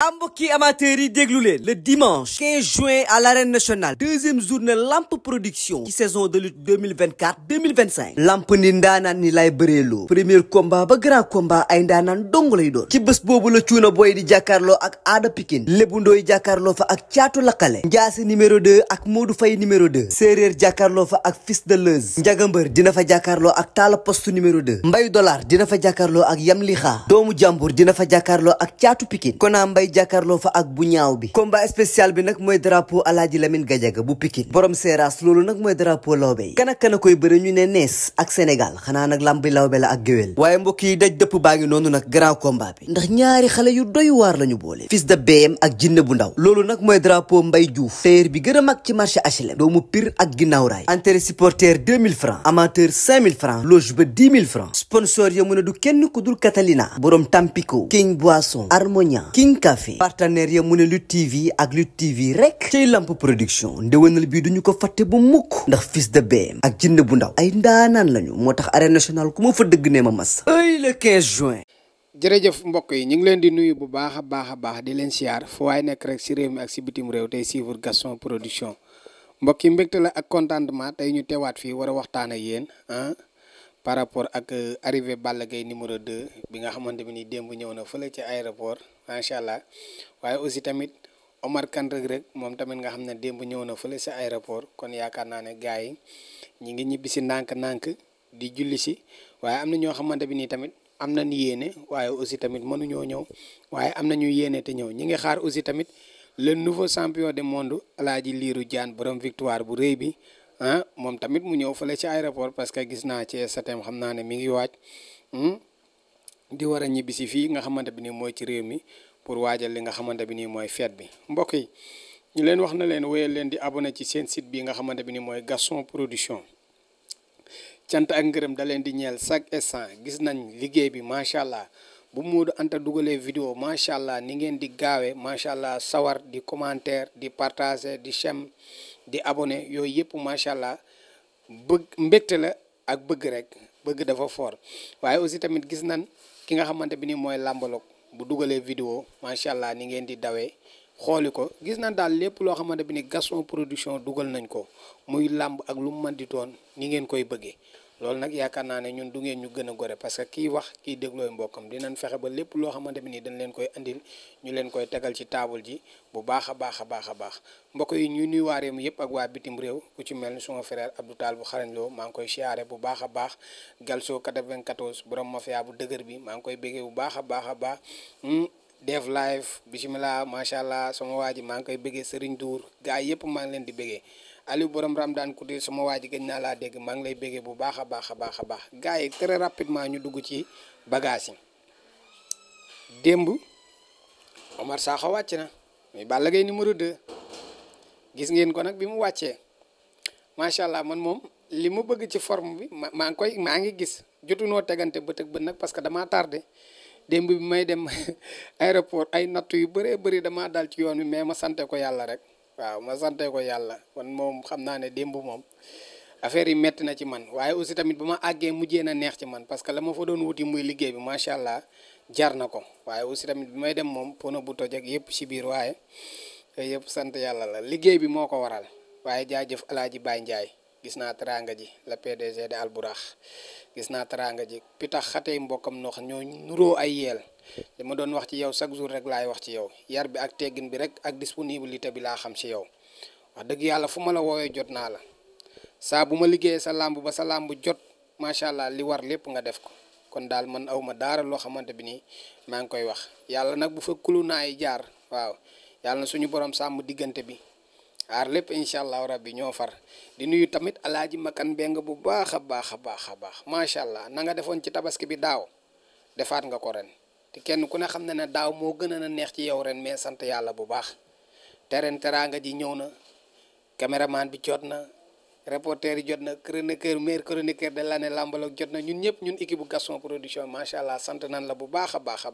mbokki amateurs yi déglu leen le dimanche 15 juin à l'arène nationale deuxième journée lamp production ci saison de lutte 2024-2025 lamp ni ndaanaan ni lay bëreeloo premier combat ba grand combat ay ndaanaan dong lay doon ci bés boobu la cuuna boy di jàkkaarloo ak Ada Pikine Lébu Ndooy jàkkaarloo fa ak Caatu Lakale Njaase numéro 2 ak Modou Faye numéro 2 Séeréer jàkkaarloo fa ak Fils de Leuz Njagambër dina fa jàkkaarloo ak Talla Poste numéro 2 Mbay Dollar dina fa jàkkaarloo ak Yam Lixa doomu jàmbur dina fa jàkkaarloo ak Caatu Pikine Kona Mbay jàkkaarloo fa ak bu ñaaw bi combat spécial bi nag mooy drapeau Alaaji Lamine Gadiaga bu Pikine borom seeraas loolu nag mooy drapeau lawbe yi kan ak kan a koy bëre ñu ne nees ak Sénégal xanaa nag lambi lawbe la ak géwél waaye mbokk yi daj dëpp baa ngi noonu nag grand combat bi ndax ñaari xale yu doy waar lañu boole Fils de BM ak Jinne bu ndaw loolu nag mooy drapeau Mbay Diouf tailleur bi gën a mag ci marché HLM doomu Pire ak ginnaaw raay entrée supporter 2000 francs amateur 5000 francs loge ba 10 000 francs sponsor ya mu ne du kenn ku dul Catalina borom Tampico King Boisson Harmonia King Café partenaire ya mu ne Lutte TV ak Lutte TV rek cay lamp production ndéwénal bii duñu ko fàtte bu mukk ndax Fils de BM ak Jinne bu ndaw ay ndaanaan lañu moo tax arène nationale ku ma fa dëgg ne ma mas ay le 15 juin jërëjëf mbokk yi ñu ngi leen di nuyu bu baax a baax di leen siyaar fu waaye nekk rek si réew mi ak si bitim réew tey suivre Gaston Production mbokk yi mbégte la ak contentement tey ñu teewaat fii war a waxtaan ak yéen par rapport ak arrivé Balla Gaye numéro 2 bi nga xamante ni démb ñëw na fële ci aéroport macha allah waaye aussi tamit Omar Kane Reug Reug moom tamit nga xam ne démb ñëw na fële si aéroport kon yaakaar naa ne gars yi ñi ngi ñibbi si ndànk-ndànk di julli si waaye am na ñoo xamante bi nii tamit am nañu yéene waaye aussi tamit mënuñoo ñëw waaye am nañu yéene te ñëw ñi ngi xaar aussi tamit le nouveau champion du monde Alaaji Liiru Jaan borom victoire bu rëy bi moom tamit mu ñëw fële ci aéroport parce que gis naa ci satem xam naa ne mi ngi waaj di war a ñibbi si fii nga xamante bi nii mooy ci réew mi pour waajal li nga xamante bi nii mooy fête bi mbokk yi ñu leen wax na leen wéyal leen di abonné ci seen site bi nga xamante bi nii mooy Gaston Production cant ak ngërëm da leen di ñeel chaque instant gis nañ liggéey bi macha allah bu Modou Anta dugalee vidéo macha allah ni ngeen di gaawee macha allah sawar di commentaire di partager di j'aime di abonné yooyu yëpp macha allah bëgg mbégte la ak bëgg rek bëgg dafa fort waaye aussi tamit gis nañ ki nga xamante bi ni mooy làmbaloog bu dugalee vidéo macha allah ni ngeen di dawee xooli ko gis nañ daal lépp loo xamante bi ni Gaston Production dugal nañ ko muy làmb ak lu mu mën di doon ni ngeen koy bëggee loolu nag yaakaar naa ne ñun du ngeen ñu gën a gore parce que kii wax kii déglooy mbokkam dinañ fexe ba lépp loo xamante bi nii dañ leen koy andil ñu leen koy tegal ci table ji bu baax a baax mbokk yi ñuy nuy waa réew mi yëpp ak waa bitim réew ku ci mel ni suma frère Abdou Tall bu xarañ loo maa ngi koy siyaare bu baax a baax Galso 94 borom mafia bu dëgër bi maa ngi koy béggee bu baax a baax Def live bisimilah macha allah sama waa ji maa ngi koy béggee Serigne Dour gars yëpp maa ngi leen di béggee Aliou borom Ramdan Couture sama waa ji gëj naa laa dégg maa ngi lay béggee bu baax a baax gars yi très rapidement ñu dugg ci bagage yi démb Omar Sakho wàcc na muy Balla Gaye numéro 2 gis ngeen ko nag bi mu wàccee macha allah man moom li mu bëgg ci forme bi maa ngi gis jotunoo tegante bët ak bët nag parce que damaa tardé démb bi may dem aéroport ay nattu yu bëree bëri damaa dal ci yoon bi mais ma sante ko yàlla rek waaw ma sante ko yàlla man moom xam naa ne démb moom affaire yi metti na ci man waaye aussi tamit ba ma àggee mujjee na neex ci man parce que la ma fa doon wuti muy liggéey bi macha allah jar na ko waaye aussi tamit bi may dem moom pono bu toj ak yëpp ci biir waaye yëpp sant yàlla la liggéey bi moo ko waral waaye jaajëf Alaaji Baye Ndiaye gis naa teranga ji la PDG de Alburax gis naa teranga ji pitax xatey mbokkam nox ñoo nuroo ay yeel li ma doon wax ci yow chaque jour rek laay wax ci yow yar bi ak teggin bi rek ak disponibilité bi laa xam ci yow wax dëgg yàlla fu ma la woowee jot naa la saa bu ma liggéeyee sa làmb ba sa làmb jot macha allah li war lépp nga def ko kon daal man awma daara loo xamante bi nii maa ngi koy wax yàlla nag bu fa kulu naay jaar waaw yàlla na suñu borom sàmm diggante bi aar lépp incha allah rabbi ñoo far di nuyu tamit Alaaji Makan Mbeng bu baax a baax macha allah na nga defoon ci tabaski bi daaw defaat nga ko ren te kenn ku ne xam na ne daaw moo gën a neex ci yow ren mais sant yàlla bu baax te ren teraanga ji ñëw na caméraman bi jot na reporter yi jot na meilleur chroniqueur de l'année làmbaloog jot na ñun ñëpp ñun équipe bu Gaston Production macha allah sant nan la bu baax a baax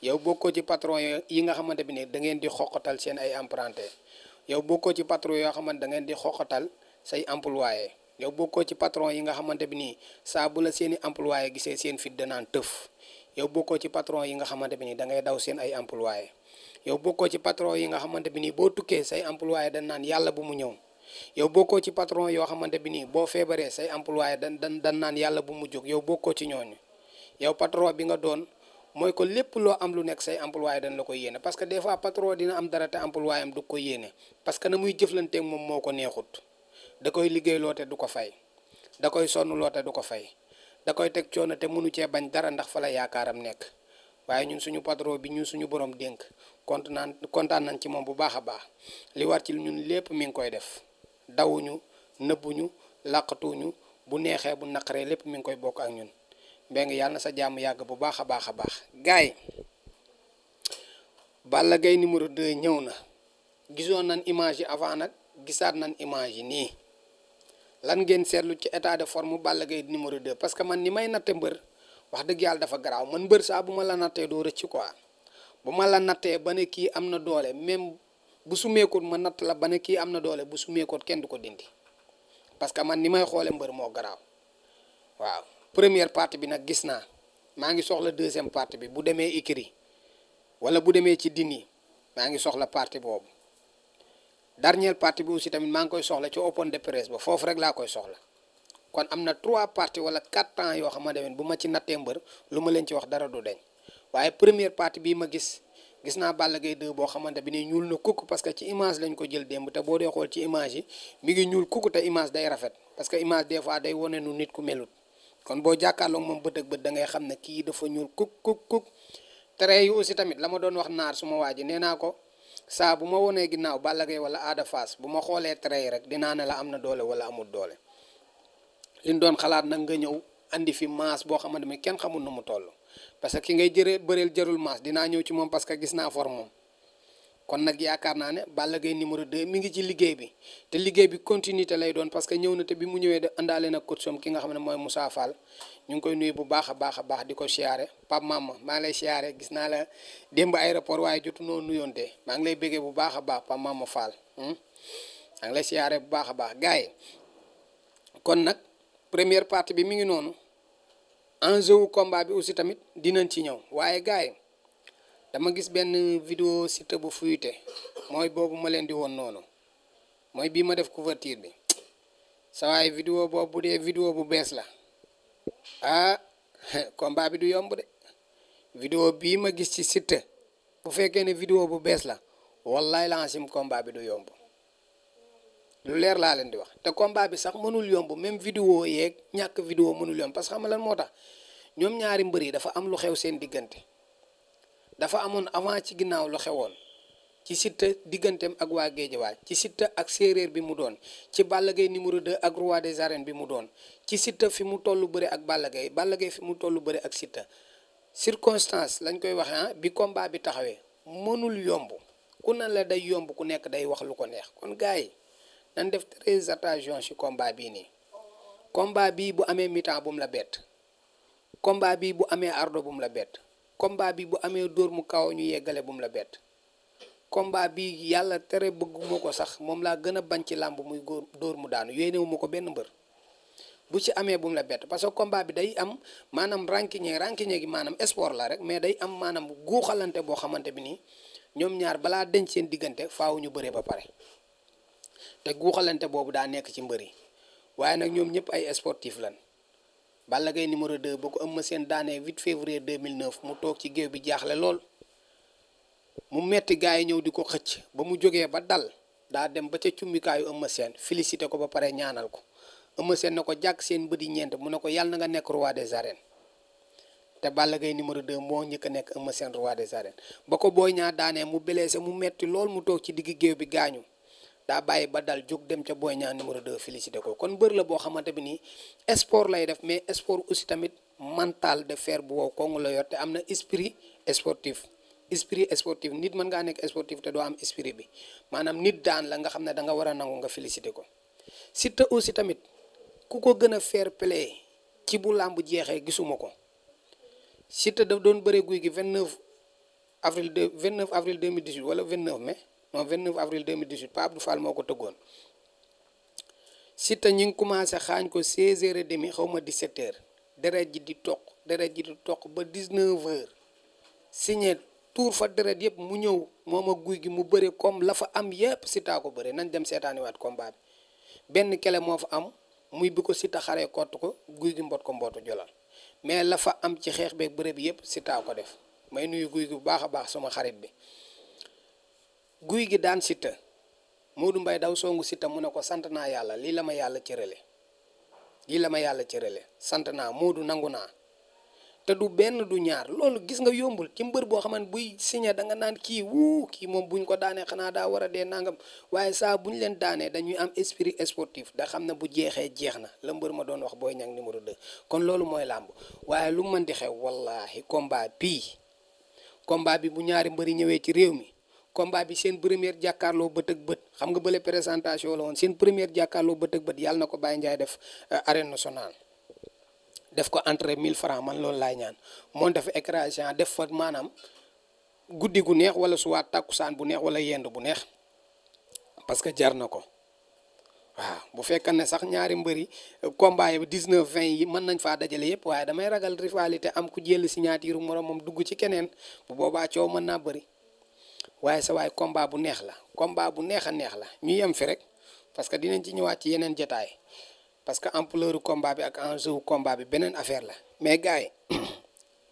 yow bokkoo ci patron yi nga xamante bi ne da ngeen di xoqatal seen ay emprunté yow bokkoo ci patron yoo xamante da ngeen di xoqatal say employé yow bokkoo ci patron yi nga xamante bi nii saa bu la seen i employé gisee seen fit danaan tëf yow bokkoo ci patron yi nga xamante bi nii da ngay daw seen ay employé yow bokkoo ci patron yi nga xamante bi nii boo tukkee say employé dañ naan yàlla bu mu ñëw. yow bokkoo ci patron yoo xamante bi nii boo feebaree say employé dan naan yàlla bu mu jóg yow bokkoo ci ñooñu. yow patron bi nga doon mooy ko lépp loo am lu nekk say employé dañ la koy yéene parce que des fois patron dina am dara te employé am du ko yéene parce que na muy jëflanteeg moom moo ko neexut. da koy liggéey loo te du ko fay da koy sonn loo te du ko fay da koy teg coono te mënu cee bañ dara ndax fa la yaakaaram nekk waaye ñun suñu patron bi ñun suñu borom dénk kontaan nañ ci moom bu baax a baax li war ci ñun lépp mi ngi koy def dawuñu nëbbuñu làqatuñu bu neexee bu naqaree lépp mi ngi koy bokk ak ñun Mbengue yàlla na sa jàmm yàgg bu baax a baax a baax. gars yi Balla Gaye numéro 2 ñëw na gisoon nañ image yi avant nag gisaat nañ image yi nii lan ngeen seetlu ci état de forme Balla Gaye numéro 2 parce que man ni may natte mbër wax dëgg yàlla dafa garaaw man mbër saa bu ma la nattee doo rëcc quoi bu ma la nattee ba ne kii am na doole même bu sumeekoot ma natt la ba ne kii am na doole bu sumeekoot kenn du ko dindi parce que man ni may xoole mbër moo garaaw waaw. première partie bi nag gis naa maa ngi soxla deuxième partie bi bu demee écrit wala bu demee ci dini maa ngi soxla partie boobu dernière partie bi aussi tamit maa ngi koy soxla ci open de presse ba foofu rek laa koy soxla kon am na 3 parties wala 4 temps yoo xamante ne bu ma ci nattee mbër lu ma leen ci wax dara du deñ waaye première partie bii ma gis naa Balla Gaye 2 boo xamante bi ne ñuul na kukk parce que ci image lañ ko jël démb te boo dee xool ci image yi mi ngi ñuul kukk te image day rafet parce que image des fois day wane nu nit ku melut kon boo jàkkaarloog moom bët ak bët da ngay xam ne kii dafa ñuul kuk tere yi aussi tamit la ma doon wax naar suma waa ji nee naa ko saa bu ma wonee ginnaaw Balla Gaye wala Ada Fass bu ma xoolee tere yi rek dinaa ne la am na doole wala amul doole liñ doon xalaat nag nga ñëw andi fi maas boo xamante ne kenn xamul nu mu toll parce que ki ngay bëreel jërul maas dinaa ñëw ci moom parce que gis naa forme moom kon nag yaakaar naa ne Balla Gaye numéro 2 mi ngi ci liggéey bi te liggéey bi continuité lay doon parce que ñëw na te bi mu ñëwee de àndaale na coach som ki nga xam ne mooy Moussa Fall ñu ngi koy nuyu bu baax a baax di ko siyaare Pape Mama maa ngi lay siyaare gis naa la démb aéroport waaye jotu noo nuyoonte maa ngi lay bëggee bu baax a baax Pape Mama Fall maa ngi lay siyaare bu baax a baax gars yi kon nag première partie bi mi ngi noonu enjeu wu combat bi aussi tamit dinañ ci ñëw waaye gars yi dama gis benn vidéo Siteu bu fuité mooy boobu ma leen di woon noonu mooy bii ma def couverture bi sa waaye vidéo boobu bu dee vidéo bu bees la combat bi du yomb de vidéo bii ma gis ci Siteu bu fekkee ne vidéo bu bees la wallaay lancim combat bi du yomb lu leer laa leen di wax te combat bi sax mënul yomb même vidéo yeeg ñàkk vidéo mënul yomb parce que xam nga lan moo tax ñoom ñaari mbër yi dafa am lu xew seen diggante dafa amoon avant ci ginnaaw lu xewoon ci Siteu digganteem ak waa Géejawaay ci Siteu ak séeréer bi mu doon ci Balla Gaye numéro 2 ak roi des arènes bi mu doon ci Siteu fi mu tollu bëre ak Balla Gaye fi mu tollu bëre ak Siteu circonstance lañ koy waxee bi combat bi taxawee mënul yomb ku ne la day yomb ku nekk day wax lu ko neex kon gars yi nañ def très attention ci combat bii nii combat bii bu amee mi-temps bu mu la bett combat bii bu amee ardo bu mu la bett combat bi bu amee dóor mu kaw ñu yeggale bu mu la bett combat bi yàlla tere bëgguma ko sax moom laa gën a bañ ci làmb muy dóor mu daanu yéenewu ma ko benn mbër bu ci amee bu mu la bett parce que combat bi day am maanaam rankiñe gi maanaam sport la rek mais day am maanaam guuxalante boo xamante bi nii ñoom ñaar balaa denc seen diggante faaw ñu bëree ba pare te guuxalante boobu daa nekk ci mbër yi waaye nag ñoom ñëpp ay sportif lan Balla Gaye numéro 2 ba ko Eumeu Sène daanee 8 février 2009 mu toog ci géew bi jaaxle lool mu metti gars yi ñëw di ko xëcc ba mu jógee ba dal daa dem ba ca cummikaayu Eumeu Sène félicité ko ba pare ñaanal ko Eumeu Sène na ko jàkk seen bëdi ñeent mu ne ko yàlla na nga nekk roi des arènes te Balla Gaye numéro 2 moo njëkk a nekk Eumeu Sène roi des arènes ba ko Boy Niang daanee mu blessé mu metti lool mu toog ci digg géew bi gaañu daa bàyyi ba dal jóg dem ca Boy Niang numéro 2 félicité ko kon mbër la boo xamante bi nii sport lay def mais sport aussi tamit mental de fer bu wow kongu la yor te am na esprit sportif nit mën ngaa nekk sportif te doo am esprit bi maanaam nit daan la nga xam ne da nga war a nangu nga félicité ko Siteu aussi tamit ku ko gën a fair play ci bu làmb jeexee gisuma ko Siteu daf doon bëre guy gi 29 avril 2018 wala 29 mai non 29 avril 2018 Pa Abdou Fall moo ko tëggoon Siteu ñi ngi commencé xaañ ko 16h30 xaw ma 17h deret ji di toq ba 19h signé tuur fa deret yëpp mu ñëw moom ak guy gi mu bëre comme la fa am yëpp Siteu ko bëre nañ dem seetaaniwaat combat bi benn kele moo fa am muy bi ko Siteu xaree kott ko guy gi mbot ko mbootu jolal mais la fa am ci xeex beeg bëre bi yëpp Siteu ko def may nuyu guy gi bu baax a baax sama xarit bi guy gi daan Siteu Modou Mbaye daw songu Siteu mu ne ko sant naa yàlla lii la ma yàlla cërale sant naa Modou nangu naa te du benn du ñaar loolu gis nga yombul ci mbër boo xamante buy signé da nga naan kii moom buñ ko daanee xanaa daa war a dee nangam waaye saa buñ leen daanee dañuy am esprit sportif da xam ne bu jeexee jeex na la mbër ma doon wax Boy Niang numéro 2 kon loolu mooy làmb waaye lu mën di xew wallahi combat bi bu ñaari mbëri ñëwee ci réew mi combat bi seen première jàkkaarloo bët ak bët xam nga bële présentation la woon seen première jàkkaarloo bët ak bët yàlla na ko Baye Ndiaye def arène nationale def ko entrée 1000 francs man loolu laay ñaan moom def écran def fa maanaam guddi gu neex wala suwaat tàkkusaan bu neex wala yend bu neex parce que jar na ko waaw bu fekkee ne sax ñaari mbëri combat yi 19 20 yi mën nañ faa dajale yëpp waaye damay ragal rivalité am ku jël signature moromam dugg ci keneen bu boobaa coow mën naa bëri waaye sa waay combat bu neex la combat bu neex a neex la ñu yem fi rek parce que dinañ ci ñëwaat ci yeneen jotaay parce que ampleur combat bi ak enjeu combat bi beneen affaire la mais gars yi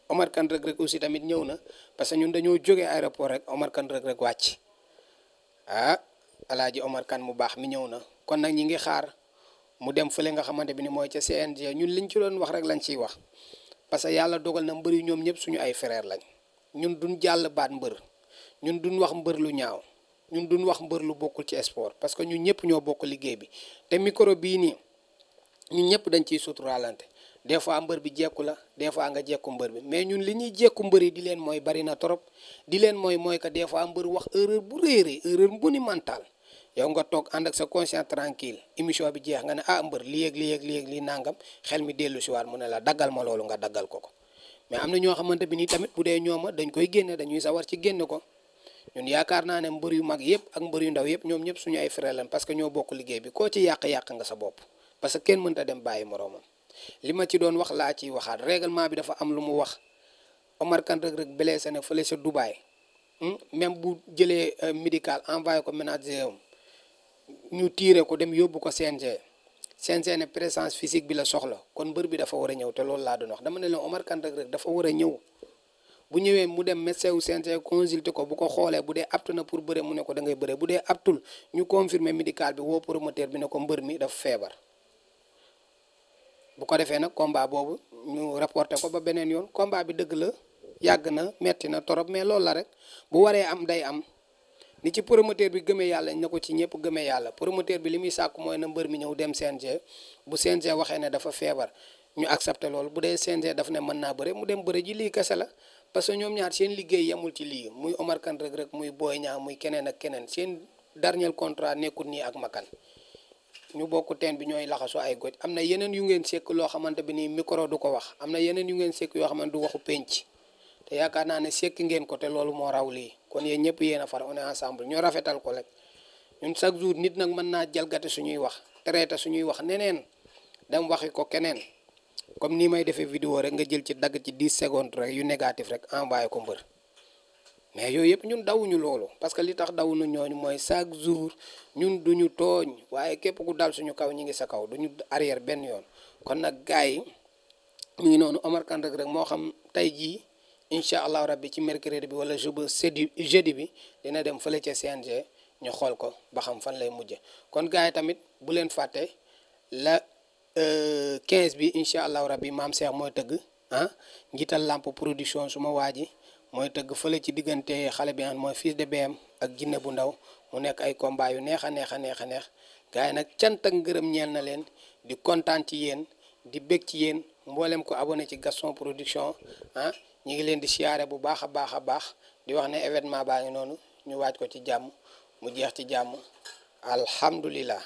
Omar Kane Reug Reug aussi tamit ñëw na parce que ñun dañoo jógee aéroport rek Omar Kane Reug Reug wàcc alaaji Omar Kane mu baax mi ñëw na kon nag ñi ngi xaar mu dem fële nga xamante bi ni mooy ca CNG ñun liñ ci doon wax rek lañ ciy wax parce que yàlla dogal na mbër yi ñoom ñëpp suñu ay frère lañ ñun duñ jàll baat mbër ñun duñ wax mbër lu ñaaw ñun duñ wax mbër lu bokkul ci sport parce que ñun ñëpp ñoo bokk liggéey bi te micro bii nii ñun ñëpp dañ ciy suturaalante des fois mbër bi jekku la des fois nga jekku mbër bi mais ñun li ñuy jekku mbër yi di leen mooy bari na trop di leen mooy que des fois mbër wax erreur bu réeree erreur monumentale yow nga toog ànd ak sa conscience tranquille émission bi jeex nga ne mbër lii nangam xel mi dellu si waat mu ne la daggal ma loolu nga daggal ko mais am na ñoo xamante bi nii tamit bu dee ñooma dañ koy génne dañuy sawar ci génne ko ñun yaakaar naa ne mbër yu mag yëpp ak mbër yu ndaw yëpp ñoom ñëpp suñu ay frère lañ parce que ñoo bokk liggéey bi koo ci yàq nga sa bopp parce que kenn mënta dem bàyyi moroomam li ma ci doon wax laa ciy waxaat règlement bi dafa am lu mu wax Omar Kane Reug Reug blessé na fële sa Dubaï même bu jëlee médical envoyé ko ménager ñu tiire ko dem yóbbu ko CNG ne présence physique bi la soxla kon mbër bi dafa war a ñëw te loolu laa doon wax dama ne leen Omar Kane Reug Reug dafa war a ñëw bu ñëwee mu dem médecin wu CNG consulté ko bu ko xoolee bu dee apte na pour bëre mu ne ko da ngay bëre bu dee aptul ñu confirmer médical bi woo promoteur bi ne ko mbër mi dafa feebar bu ko defee nag combat boobu ñu rapporté ko ba beneen yoon combat bi dëgg la yàgg na metti na torop mais loolu la rek bu waree am day am ni ci promoteur bi gëmee yàlla na ko ci ñëpp gëmee yàlla promoteur bi li muy sàkku mooy na mbër mi ñëw dem CNG bu CNG waxee ne dafa feebar ñu accepté loolu bu dee CNG daf ne mën naa bëre mu dem bëre ji lii kese la parce que ñoom ñaar seen liggéey yemul ci lii muy Omar Kane Reug Reug muy Boy Niang muy keneen ak keneen seen dernier contrat nekkul nii ak Makan ñu bokk teen bi ñooy laxasu ay goj am na yeneen yu ngeen sekk loo xamante bi nii micro du ko wax am na yeneen yu ngeen sekk yoo xamante du waxu penc te yaakaar naa ne sekk ngeen ko te loolu moo raw lii kon yéen ñëpp yéen a far on est ensemble ñoo rafetal ko rek ñun chaque jour nit nag mën naa jalgate suñuy wax traité suñuy wax neneen dem waxi ko keneen comme nii may defee vidéo rek nga jël ci dagg ci 10 secondes rek yu négatif rek envoyé ko mbër mais yooyu yëpp ñun dawuñu loolu parce que li tax dawuñu ñooñu mooy chaque jour ñun duñu tooñ waaye képp ku dal suñu kaw ñi ngi sa kaw duñu arrière benn yoon kon nag gars yi mu ngi noonu Omar Kane Reug Reug moo xam tey jii incha allah rabbi ci mercredi bi wala jeudi bi dina dem fële ca CNG ñu xool ko ba xam fan lay mujje kon gars yi tamit bu leen fàtte la 15 bi incha allah rabbi maam Cheikh mooy tëgg njiital lamp production suma waa ji mooy tëgg fële ci diggante xale bi mooy fils de BM ak jinne bu ndaw mu nekk ay combat yu neex a neex gars yi nag cant ak ngërëm ñeel na leen di kontaan ci yéen di bég ci yéen mboolem ko abonné ci Gaston Production ñi ngi leen di siyaare bu baax a baax di wax ne événement baa ngi noonu ñu waaj ko ci jàmm mu jeex ci jàmm alhamdulillah